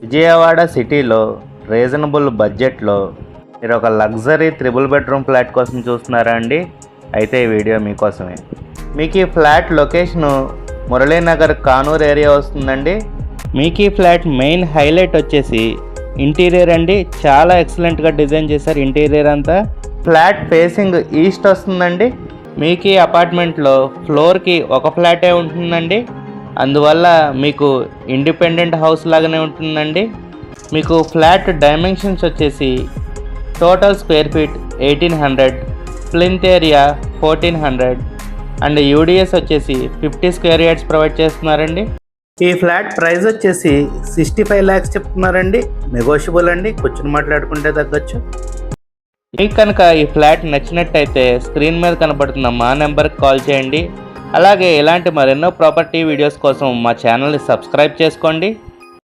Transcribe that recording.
విజయవాడ సిటీలో రీజనబుల్ బడ్జెట్లో మీరు ఒక లగ్జరీ 3 బెడ్రూమ్ ఫ్లాట్ కోసం చూస్తున్నారా అండి? అయితే ఈ వీడియో మీకోసమే. మీకు ఈ flat location Muralinagar Kanur area వస్తుందండి. మీకు ఈ ఫ్లాట్ మెయిన్ హైలైట్ వచ్చేసి ఇంటీరియర్ అండి. చాలా ఎక్సలెంట్గా డిజైన్ చేశారు ఇంటీరియర్ అంతా. ఫ్లాట్ ఫేసింగ్ ఈస్ట్ వస్తుందండి. మీకు ఈ అపార్ట్మెంట్లో ఫ్లోర్కి ఒక ఫ్లాటే ఉంటుందండి. అందువల్ల మీకు ఇండిపెండెంట్ హౌస్ లాగానే ఉంటుందండి. మీకు ఫ్లాట్ డైమెన్షన్స్ వచ్చేసి total square feet 1800, plinth area 1400 and UDS వచ్చేసి 50 స్క్వేర్ యార్డ్స్ ప్రొవైడ్ చేస్తున్నారండి. ఈ ఫ్లాట్ ప్రైస్ వచ్చేసి 65 lakhs చెప్తున్నారండి. నెగోషియబుల్ అండి, కూర్చుని మాట్లాడుకుంటే తగ్గొచ్చు. మీకు కనుక ఈ ఫ్లాట్ నచ్చినట్టయితే స్క్రీన్ మీద కనబడుతున్న మా నెంబర్కి కాల్ చేయండి. అలాగే ఇలాంటి మరెన్నో ప్రాపర్టీ వీడియోస్ కోసం మా ఛానల్ని సబ్స్క్రైబ్ చేసుకోండి.